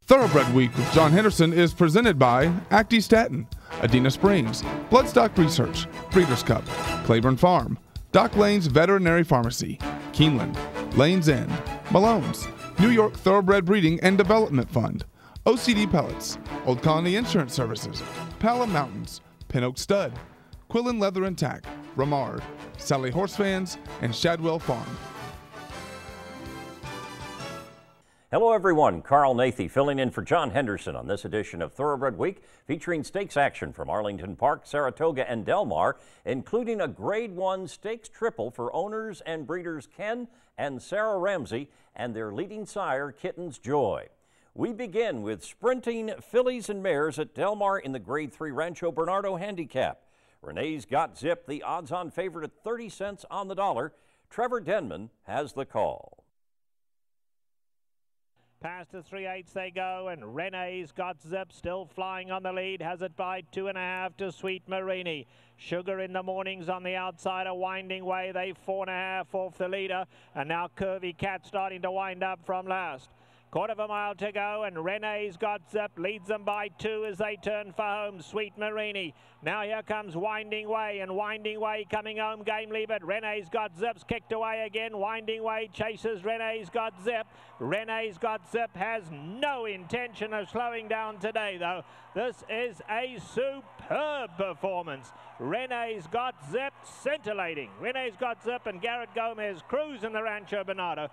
Thoroughbred Week with John Henderson is presented by Actistatin, Adena Springs, Bloodstock Research, Breeders' Cup, Claiborne Farm, Doc Lane's Veterinary Pharmacy, Keeneland, Lane's End, Malone's, New York Thoroughbred Breeding and Development Fund, OCD Pellets, Old Colony Insurance Services, Pala Mountains, Pin Oak Stud, Quillen Leather and Tack, Ramard, Sally Horse Fans, and Shadwell Farm. Hello everyone, Carl Nathy filling in for John Henderson on this edition of Thoroughbred Week, featuring stakes action from Arlington Park, Saratoga, and Del Mar, including a Grade 1 stakes triple for owners and breeders Ken and Sarah Ramsey and their leading sire, Kitten's Joy. We begin with sprinting fillies and mares at Del Mar in the Grade 3 Rancho Bernardo Handicap. Renee's Got Zip, the odds-on favorite at 30 cents on the dollar. Trevor Denman has the call. Past the 3/8 they go, and Renee's Got Zip still flying on the lead. Has it by 2.5 to Sweet Marini. Sugar in the Mornings on the outside, a winding way. They 4.5 off the leader, and now Curvy Cat starting to wind up from last. Quarter of a mile to go, and Renee's Got Zip leads them by 2 as they turn for home. Sweet Marini. Now here comes Winding Way, and Winding Way coming home gamely, but Renee's Got Zip's kicked away again. Winding Way chases Renee's Got Zip. Renee's Got Zip has no intention of slowing down today, though. This is a superb performance. Renee's Got Zip scintillating. Renee's Got Zip and Garrett Gomez cruising the Rancho Bernardo.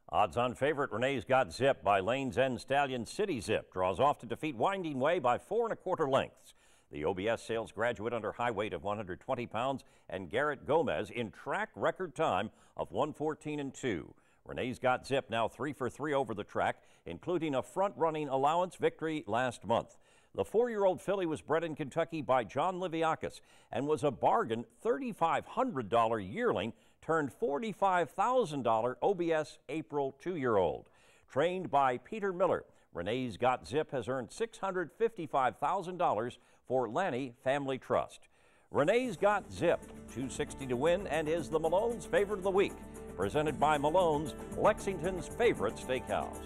Odds-on favorite Renee's Got Zip by Lane's End stallion City Zip draws off to defeat Winding Way by 4 1/4 lengths. The OBS sales graduate under high weight of 120 pounds and Garrett Gomez in track record time of 1:14.2. Renee's Got Zip now 3 for 3 over the track, including a front-running allowance victory last month. The 4-year-old filly was bred in Kentucky by John Liviakis and was a bargain $3,500 yearling turned $45,000 OBS April 2-year-old. Trained by Peter Miller, Renee's Got Zip has earned $655,000 for Lanny Family Trust. Renee's Got Zip, $260 to win, and is the Malone's favorite of the week. Presented by Malone's, Lexington's favorite steakhouse.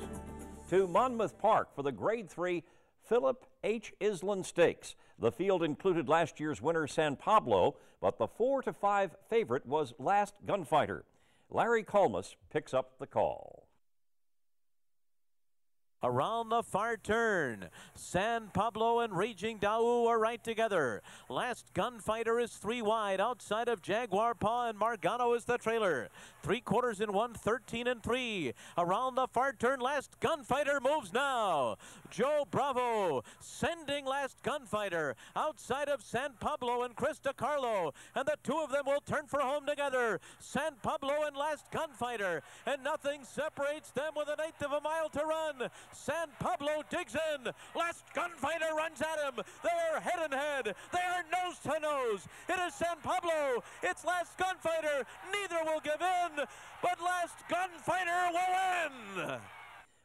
To Monmouth Park for the Grade 3 Philip H. Island Stakes. The field included last year's winner San Pablo, but the 4 to 5 favorite was Last Gunfighter. Larry Colmus picks up the call. Around the far turn, San Pablo and Raging Dao are right together. Last Gunfighter is 3 wide outside of Jaguar Paw, and Margano is the trailer. 3/4 in 1, 13-3. Around the far turn, Last Gunfighter moves now. Joe Bravo sending Last Gunfighter outside of San Pablo and Chris DiCarlo, and the two of them will turn for home together. San Pablo and Last Gunfighter, and nothing separates them with 1/8 of a mile to run. San Pablo digs in. Last Gunfighter runs at him. They are head and head. They are nose to nose. It is San Pablo. It's Last Gunfighter. Neither will give in, but Last Gunfighter will win.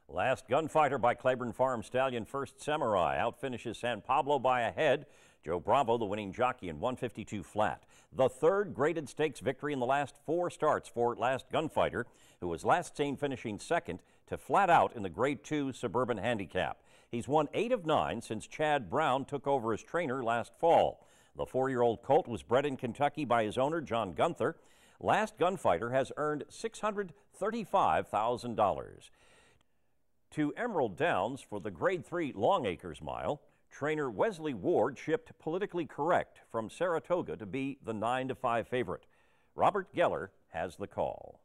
Last Gunfighter by Claiborne Farm stallion First Samurai outfinishes San Pablo by a head. Joe Bravo, the winning jockey, in 152 flat. The third graded stakes victory in the last 4 starts for Last Gunfighter, who was last seen finishing second to flat out in the Grade 2 Suburban Handicap. He's won 8 of 9 since Chad Brown took over as trainer last fall. The 4-year-old colt was bred in Kentucky by his owner, John Gunther. Last Gunfighter has earned $635,000. To Emerald Downs for the Grade 3 Longacres Mile, trainer Wesley Ward shipped Politically Correct from Saratoga to be the 9 to 5 favorite. Robert Geller has the call.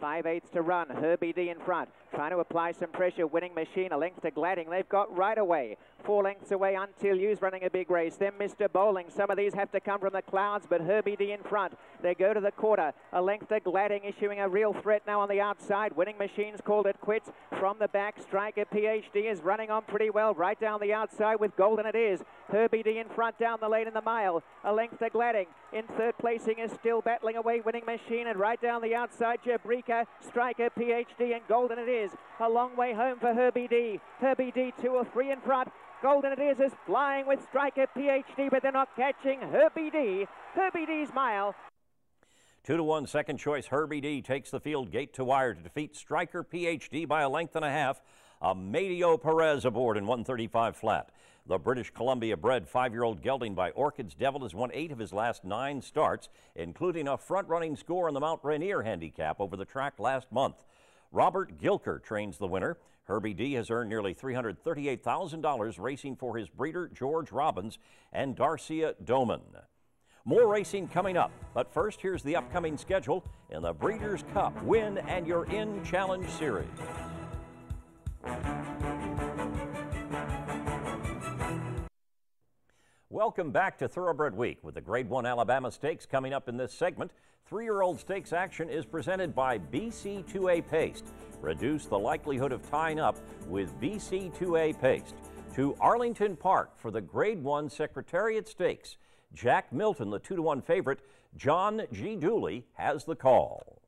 5/8 to run. Herbie D in front, trying to apply some pressure. Winning Machine, a length to Gladding. They've got right away. 4 lengths away. Until You's running a big race. Then Mr. Bowling. Some of these have to come from the clouds, but Herbie D in front. They go to the quarter. A length to Gladding, issuing a real threat now on the outside. Winning Machine's called it quits. From the back, Striker PhD is running on pretty well. Right down the outside with Golden It Is. Herbie D in front down the lane in the mile. A length to Gladding. In third placing is still battling away Winning Machine, and right down the outside Jabrika, Striker PhD, and Golden It Is. A long way home for Herbie D. Herbie D 2 or 3 in front. Golden It Is flying with Striker PhD, but they're not catching Herbie D. Herbie D's mile. 2-1 second choice Herbie D takes the field gate to wire to defeat Striker PhD by a length and a half. Amadeo Perez aboard in 135 flat. The British Columbia bred 5-year-old gelding by Orchid's Devil has won 8 of his last 9 starts, including a front-running score in the Mount Rainier Handicap over the track last month. Robert Gilker trains the winner. Herbie D has earned nearly $338,000 racing for his breeder George Robbins and Darcia Doman. More racing coming up, but first here's the upcoming schedule in the Breeders' Cup Win and You're In Challenge Series. Welcome back to Thoroughbred Week with the Grade 1 Alabama Stakes coming up in this segment. 3-year-old stakes action is presented by BC2A Paste. Reduce the likelihood of tying up with BC2A Paste. To Arlington Park for the Grade 1 Secretariat Stakes. Jack Milton, the 2-1 favorite. John G. Dooley has the call.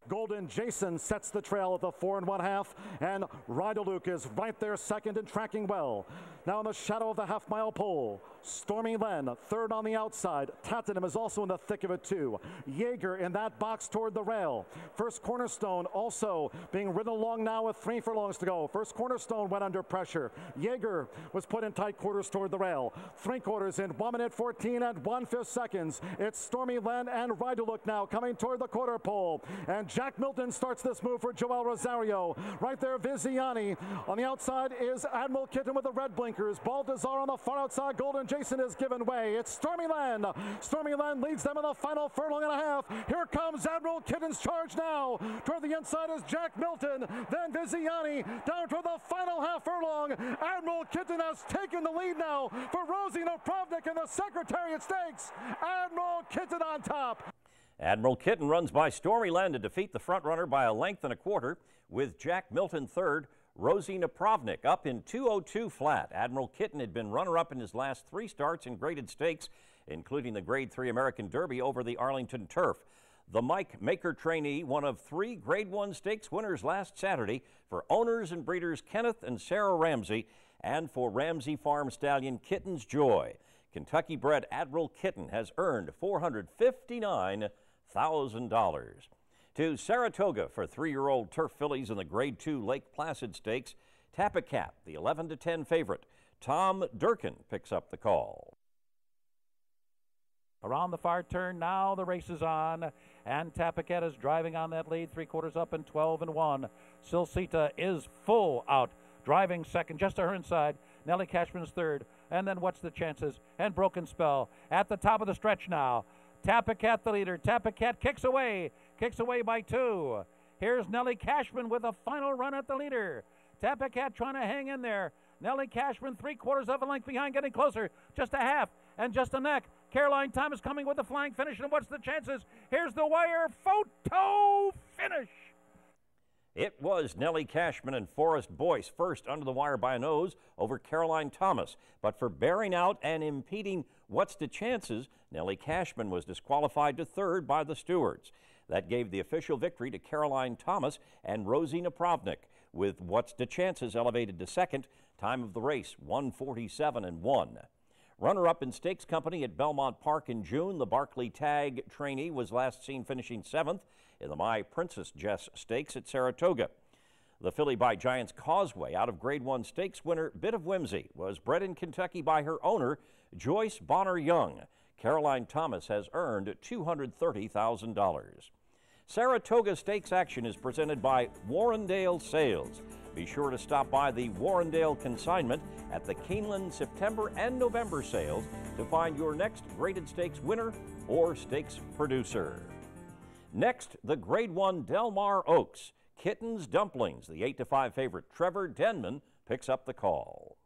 Golden Jason sets the trail at the 4 1/2, and Rydeluke is right there second and tracking well. Now in the shadow of the half-mile pole, Stormy Len, third on the outside. Tattenham is also in the thick of it too. Jaeger in that box toward the rail. First Cornerstone also being ridden along now with 3 furlongs to go. First Cornerstone went under pressure. Jaeger was put in tight quarters toward the rail. 3/4 in 1 minute 14 and 1/5 seconds. It's Stormy Len and Rydeluke now coming toward the quarter pole. And Jack Milton starts this move for Joel Rosario. Right there, Viziani. On the outside is Admiral Kitten with the red blinkers. Baltazar on the far outside. Golden Jason is given way. It's Stormy Len. Stormy Len leads them in the final furlong and a half. Here comes Admiral Kitten's charge now. Toward the inside is Jack Milton. Then Viziani down toward the final half furlong. Admiral Kitten has taken the lead now for Rosie Napravnik in the Secretariat Stakes. Admiral Kitten on top. Admiral Kitten runs by Stormy Len to defeat the front runner by a length and a quarter, with Jack Milton third. Rosie Napravnik up in 2:02 flat. Admiral Kitten had been runner-up in his last 3 starts in graded stakes, including the Grade 3 American Derby over the Arlington Turf. The Mike Maker trainee, one of 3 Grade 1 stakes winners last Saturday for owners and breeders Kenneth and Sarah Ramsey, and for Ramsey Farm stallion Kitten's Joy. Kentucky-bred Admiral Kitten has earned $459,000. To Saratoga for 3-year-old turf fillies in the Grade 2 Lake Placid Stakes. Tapacat, the 11-10 favorite. Tom Durkin picks up the call. Around the far turn now, the race is on, and Tapacat is driving on that lead, 3/4 up and 12 1. Silsita is full out, driving second, just to her inside. Nellie Cashman's third, and then What's the Chances and Broken Spell at the top of the stretch now. Tapacat the leader. Tapacat kicks away by 2. Here's Nellie Cashman with a final run at the leader. Tapacat trying to hang in there. Nellie Cashman 3/4 of a length behind, getting closer. Just a half and just a neck. Caroline Thomas coming with the flying finish, and What's the Chances? Here's the wire. Photo finish. It was Nellie Cashman and Forrest Boyce first under the wire by a nose over Caroline Thomas. But for bearing out and impeding What's the Chances, Nellie Cashman was disqualified to third by the stewards. That gave the official victory to Caroline Thomas and Rosie Napravnik, with What's the Chances elevated to second. Time of the race, 1:47 1. Runner-up in Stakes Company at Belmont Park in June, the Barclay Tag trainee was last seen finishing 7th in the My Princess Jess Stakes at Saratoga. The filly by Giants Causeway out of Grade 1 Stakes winner Bit of Whimsy was bred in Kentucky by her owner, Joyce Bonner Young. Caroline Thomas has earned $230,000. Saratoga Stakes action is presented by Warrendale Sales. Be sure to stop by the Warrendale consignment at the Keeneland September and November sales to find your next graded stakes winner or stakes producer. Next, the Grade 1 Del Mar Oaks. Kitten's Dumplings, the 8-5 favorite Trevor Denman picks up the call.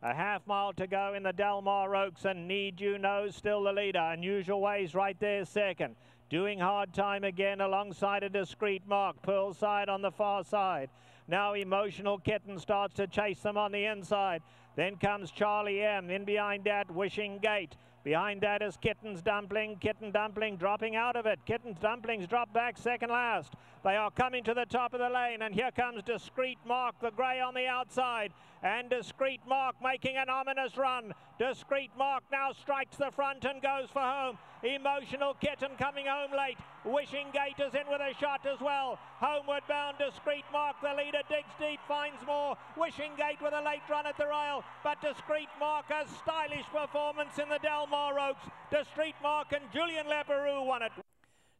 A half mile to go in the Del Mar Oaks, and Need You Know still the leader. Unusual Ways right there second. Doing hard time again alongside a Discreet Mark. Pearlside on the far side. Now Emotional Kitten starts to chase them on the inside. Then comes Charlie M. In behind that, Wishing Gate. Behind that is Kitten's Dumpling. Kitten Dumpling dropping out of it. Kitten's Dumplings drop back second last. They are coming to the top of the lane, and here comes Discreet Mark, the grey on the outside. And Discreet Mark making an ominous run. Discreet Mark now strikes the front and goes for home. Emotional Kitten coming home late. Wishing Gate is in with a shot as well. Homeward bound Discreet Mark, the leader, digs deep, finds more. Wishing Gate with a late run at the rail, but Discreet Mark, a stylish performance in the Delmar Oaks. Discreet Mark and Julien Leperoux won it.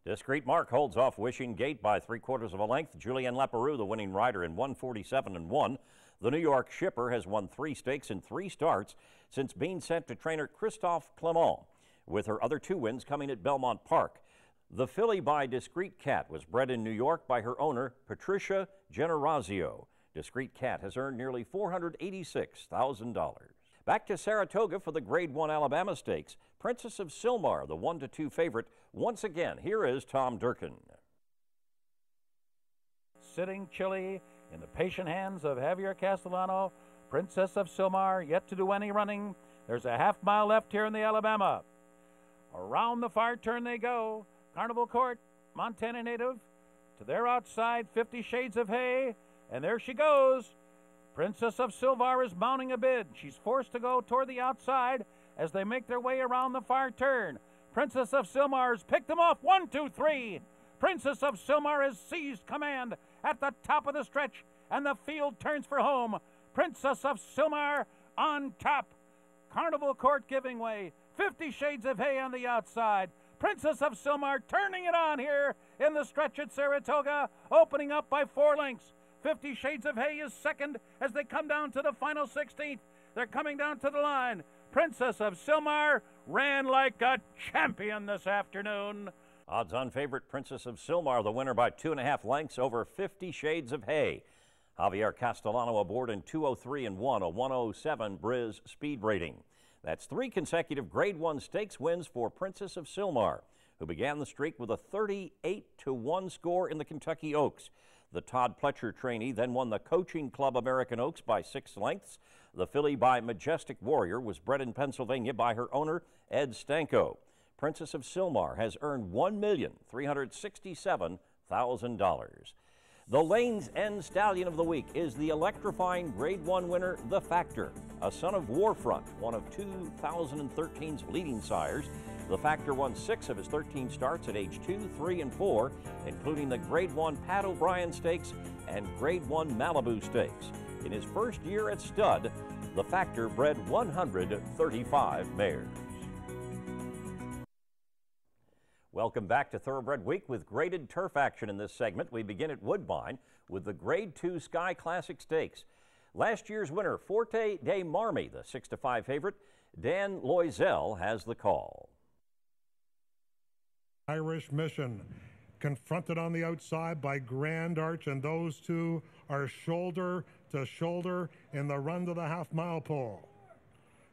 Discreet Mark holds off Wishing Gate by 3/4 of a length. Julien Leperoux, the winning rider, in 1:47.1. The New York Shipper has won 3 stakes in 3 starts since being sent to trainer Christophe Clement, with her other 2 wins coming at Belmont Park. The filly by Discreet Cat was bred in New York by her owner, Patricia Generazio. Discreet Cat has earned nearly $486,000. Back to Saratoga for the Grade 1 Alabama Stakes. Princess of Sylmar, the 1-2 favorite. Once again, here is Tom Durkin. Sitting chilly in the patient hands of Javier Castellano. Princess of Sylmar yet to do any running. There's a half-mile left here in the Alabama. Around the far turn they go. Carnival Court, Montana native. To their outside, 50 Shades of Hay. And there she goes. Princess of Sylmar is mounting a bid. She's forced to go toward the outside as they make their way around the far turn. Princess of Sylmar has picked them off. 1, 2, 3. Princess of Sylmar has seized command at the top of the stretch, and the field turns for home. Princess of Sylmar on top. Carnival Court giving way. 50 Shades of Hay on the outside. Princess of Sylmar turning it on here in the stretch at Saratoga, opening up by 4 lengths. 50 Shades of Hay is second as they come down to the final 16th. They're coming down to the line. Princess of Sylmar ran like a champion this afternoon. Odds-on favorite Princess of Sylmar, the winner by 2.5 lengths over 50 Shades of Hay. Javier Castellano aboard in 2:03.1, a 1:07 Briz speed rating. That's 3 consecutive Grade 1 stakes wins for Princess of Sylmar, who began the streak with a 38-1 score in the Kentucky Oaks. The Todd Pletcher trainee then won the Coaching Club American Oaks by 6 lengths. The filly by Majestic Warrior was bred in Pennsylvania by her owner, Ed Stanko. Princess of Sylmar has earned $1,367,000. The Lane's End Stallion of the Week is the electrifying Grade 1 winner, The Factor, a son of Warfront, one of 2013's leading sires. The Factor won 6 of his 13 starts at age 2, 3, and 4, including the Grade 1 Pat O'Brien Stakes and Grade 1 Malibu Stakes. In his first year at stud, The Factor bred 135 mares. Welcome back to Thoroughbred Week with graded turf action in this segment. We begin at Woodbine with the Grade 2 Sky Classic Stakes. Last year's winner, Forte de Marmy, the 6-5 favorite. Dan Loisel has the call. Irish Mission, confronted on the outside by Grand Arch, and those two are shoulder to shoulder in the run to the half-mile pole.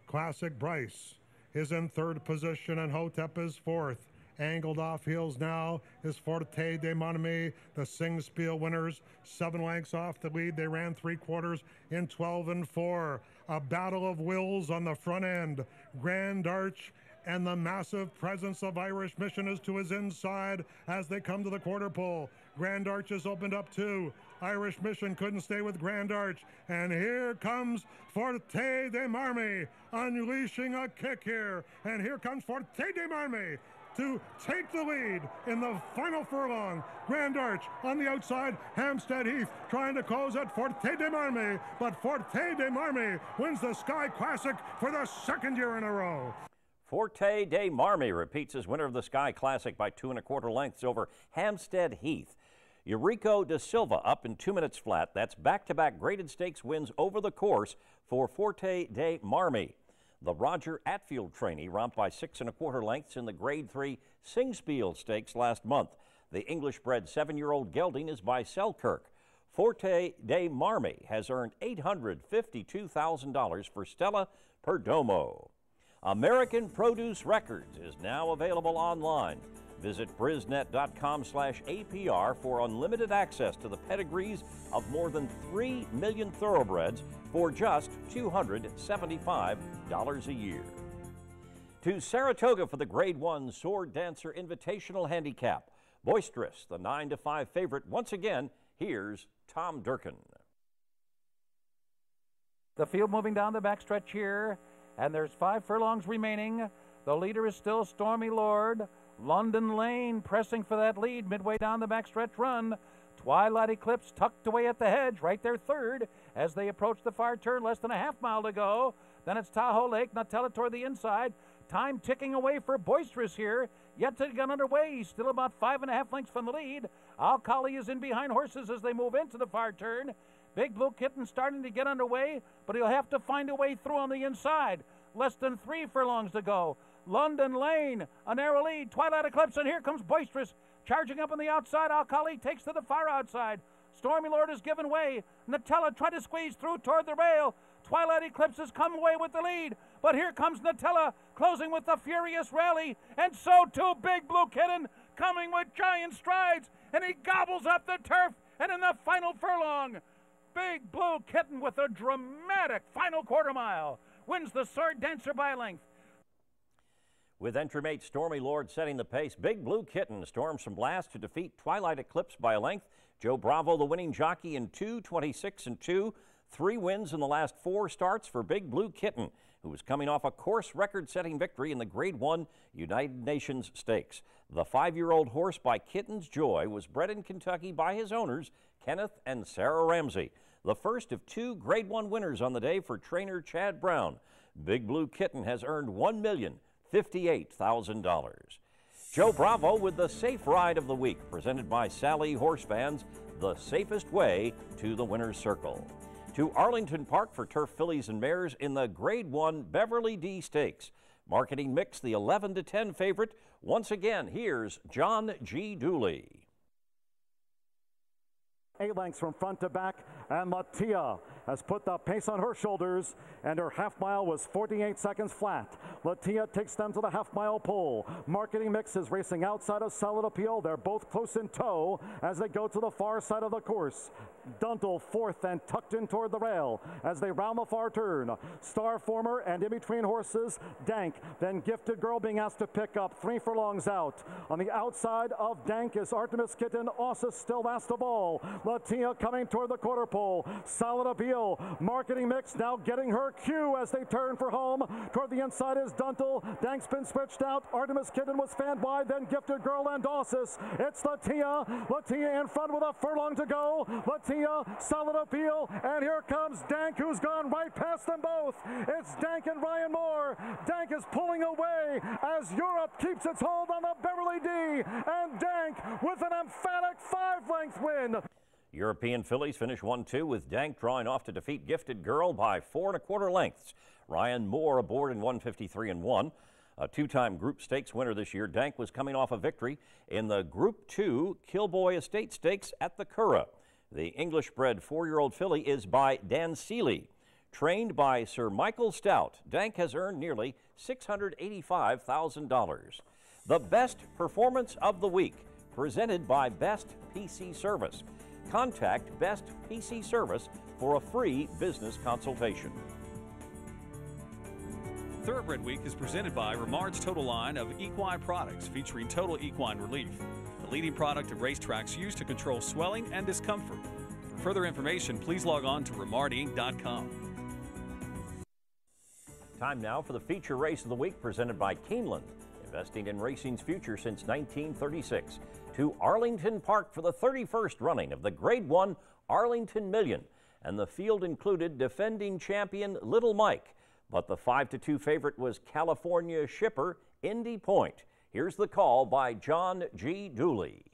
Classic Bryce is in 3rd position, and Hotep is 4th. Angled off heels now is Forte de Monami, the Sing Spiel winners. 7 lengths off the lead. They ran 3/4 in 12-4. A battle of wills on the front end. Grand Arch and the massive presence of Irish Mission is to his inside as they come to the quarter pole. Grand Arch has opened up 2. Irish Mission couldn't stay with Grand Arch. And here comes Forte de Marmy unleashing a kick here. And here comes Forte de Marmy to take the lead in the final furlong. Grand Arch on the outside. Hampstead Heath trying to close at Forte de Marmy, but Forte de Marmy wins the Sky Classic for the 2nd year in a row. Forte de Marmy repeats as winner of the Sky Classic by 2 1/4 lengths over Hampstead Heath. Eurico da Silva up in 2 minutes flat. That's back-to-back graded stakes wins over the course for Forte de Marmy. The Roger Atfield trainee romped by 6 1/4 lengths in the Grade 3 Singspiel Stakes last month. The English-bred 7-year-old gelding is by Selkirk. Forte de Marmy has earned $852,000 for Stella Perdomo. American Produce Records is now available online. Visit brisnet.com/APR for unlimited access to the pedigrees of more than 3 million thoroughbreds for just $275 a year. To Saratoga for the Grade 1 Sword Dancer Invitational Handicap. Boisterous, the 9-5 favorite. Once again, here's Tom Durkin. The field moving down the backstretch here, and there's 5 furlongs remaining. The leader is still Stormy Lord. London Lane pressing for that lead midway down the backstretch run. Twilight Eclipse tucked away at the hedge, right there third, as they approach the far turn, less than a half mile to go. Then it's Tahoe Lake, Nutella toward the inside. Time ticking away for Boisterous here, yet to get underway. He's still about 5.5 lengths from the lead. Alcali is in behind horses as they move into the far turn. Big Blue Kitten starting to get underway, but he'll have to find a way through on the inside. Less than 3 furlongs to go. London Lane, a narrow lead. Twilight Eclipse, and here comes Boisterous. Charging up on the outside, Alcali takes to the far outside. Stormy Lord has given way. Nutella tried to squeeze through toward the rail. Twilight Eclipse has come away with the lead. But here comes Nutella, closing with the furious rally. And so too Big Blue Kitten, coming with giant strides. And he gobbles up the turf. And in the final furlong, Big Blue Kitten with a dramatic final quarter mile wins the Sword Dancer by a length. With entry-mate Stormy Lord setting the pace, Big Blue Kitten storms from last to defeat Twilight Eclipse by a length. Joe Bravo, the winning jockey in 2:26-2. 3 wins in the last 4 starts for Big Blue Kitten, who was coming off a course record-setting victory in the Grade 1 United Nations Stakes. The 5-year-old horse by Kitten's Joy was bred in Kentucky by his owners, Kenneth and Sarah Ramsey. The first of 2 Grade 1 winners on the day for trainer Chad Brown. Big Blue Kitten has earned $1,058,000. Joe Bravo with the safe ride of the week, presented by Sally Horse Fans, the safest way to the winner's circle. To Arlington Park for turf fillies and mares in the Grade 1 Beverly D Stakes. Marketing mix, the 11-10 favorite. Once again, here's John G. Dooley. 8 lengths from front to back, and Latia has put the pace on her shoulders, and her half mile was 48 seconds flat. Latia takes them to the half mile pole. Marketing Mix is racing outside of Solid Appeal. They're both close in tow as they go to the far side of the course. Duntle fourth and tucked in toward the rail as they round the far turn. Star Former and in between horses, Dank, then Gifted Girl being asked to pick up 3 furlongs out. On the outside of Dank is Artemis Kitten. Ossus still last of all. Latia coming toward the quarter pole. Solid Appeal. Marketing Mix now getting her cue as they turn for home. Toward the inside is Duntle. Dank's been switched out. Artemis Kitten was fanned wide, then Gifted Girl and Ossus. It's Latia. Latia in front with a furlong to go. Latia, Solid Appeal, and here comes Dank, who's gone right past them both. It's Dank and Ryan Moore. Dank is pulling away as Europe keeps its hold on the Beverly D, and Dank with an emphatic 5-length win. European fillies finish 1-2 with Dank drawing off to defeat Gifted Girl by 4 1/4 lengths. Ryan Moore aboard in 153-1. A 2-time Group Stakes winner this year, Dank was coming off a victory in the Group 2 Kilboy Estate Stakes at the Curragh. The English-bred 4-year-old filly is by Dan Seeley. Trained by Sir Michael Stout, Dank has earned nearly $685,000. The best performance of the week, presented by Best PC Service. Contact Best PC Service for a free business consultation. Thoroughbred Week is presented by Remard's Total line of equine products featuring Total Equine Relief, the leading product of racetracks used to control swelling and discomfort. For further information, please log on to remardinc.com. Time now for the feature race of the week, presented by Keeneland, investing in racing's future since 1936. To Arlington Park for the 31st running of the Grade 1 Arlington Million, and the field included defending champion Little Mike, but the 5-2 favorite was California Shipper Indy Point. Here's the call by John G. Dooley.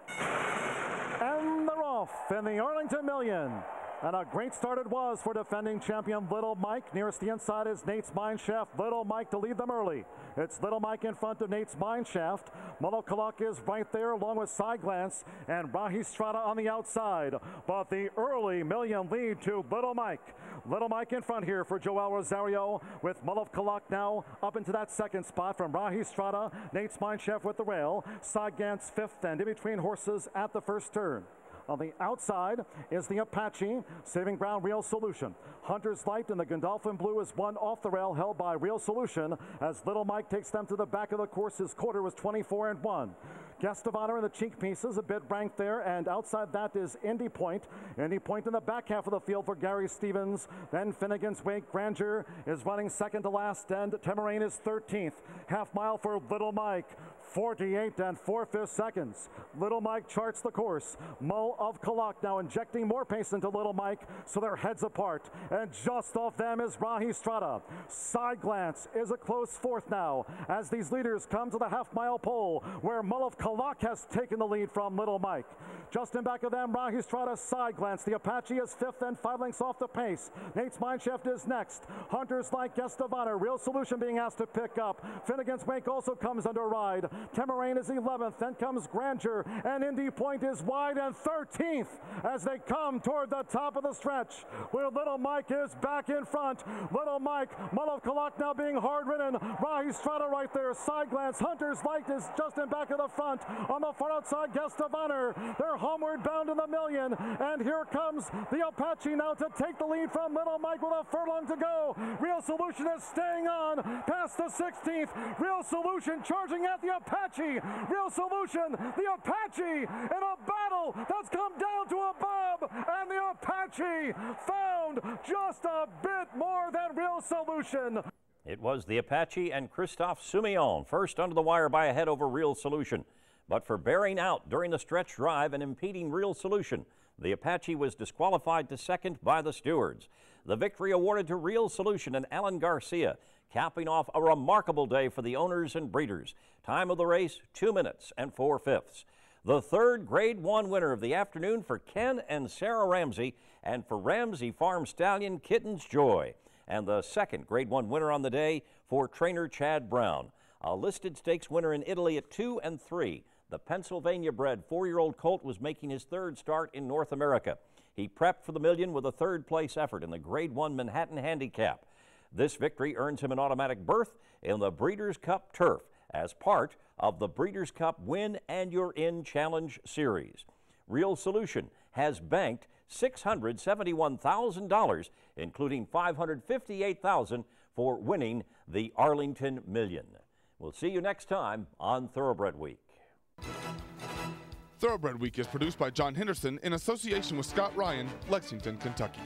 And they're off in the Arlington Million. And a great start it was for defending champion Little Mike. Nearest the inside is Nate's Mineshaft. Little Mike to lead them early. It's Little Mike in front of Nate's Mineshaft. Molokalak is right there along with Side Glance and Rahi Strata on the outside. But the early Million lead to Little Mike. Little Mike in front here for Joel Rosario with Molokalak now up into that second spot from Rahi Strata. Nate's Mineshaft with the rail. Side Glance fifth and in between horses at the first turn. On the outside is the Apache, saving ground Real Solution. Hunter's Light in the Godolphin Blue is one off the rail, held by Real Solution, as Little Mike takes them to the back of the course. His quarter was 24-1. Guest of Honor in the cheek pieces, a bit ranked there, and outside that is Indy Point. Indy Point in the back half of the field for Gary Stevens. Then Finnegan's Wake Grandeur is running second to last, and Temerain is 13th. Half mile for Little Mike. 48 4/5 seconds. Little Mike charts the course. Mull of Kalak now injecting more pace into Little Mike, so they're heads apart. And just off them is Rahi Strada. Side glance is a close fourth now as these leaders come to the half-mile pole where Mull of Kalak has taken the lead from Little Mike. Just in back of them, Rahi Strada side glance. The Apache is fifth and 5 lengths off the pace. Nate's Mineshaft is next. Hunter's Light, Guest of Honor, Real Solution being asked to pick up. Finnegan's Wake also comes under ride. Temerain is 11th, then comes Grandeur, and Indy Point is wide and 13th as they come toward the top of the stretch, where Little Mike is back in front. Little Mike, Mull of Kalak now being hard ridden. Rahi Strada right there, side glance. Hunter's Light is just in back of the front. On the far outside, Guest of Honor. They're homeward bound in the million, and here comes the Apache now to take the lead from Little Mike with a furlong to go. Real Solution is staying on past the 16th. Real Solution charging at the Apache. Real Solution, the Apache in a battle that's come down to a bob, and the Apache found just a bit more than Real Solution. It was the Apache and Christophe Soumillon first under the wire by a head over Real Solution. But for bearing out during the stretch drive and impeding Real Solution, the Apache was disqualified to second by the stewards. The victory awarded to Real Solution and Alan Garcia, capping off a remarkable day for the owners and breeders. Time of the race, 2 minutes and 4/5. The third Grade 1 winner of the afternoon for Ken and Sarah Ramsey, and for Ramsey Farm Stallion Kitten's Joy. And the second Grade 1 winner on the day for trainer Chad Brown. A listed stakes winner in Italy at 2 and 3. The Pennsylvania-bred 4-year-old colt was making his third start in North America. He prepped for the million with a third-place effort in the Grade 1 Manhattan Handicap. This victory earns him an automatic berth in the Breeders' Cup Turf as part of the Breeders' Cup Win and You're In Challenge Series. Real Solution has banked $671,000, including $558,000 for winning the Arlington Million. We'll see you next time on Thoroughbred Week. Thoroughbred Week is produced by John Henderson in association with Scott Ryan, Lexington, Kentucky.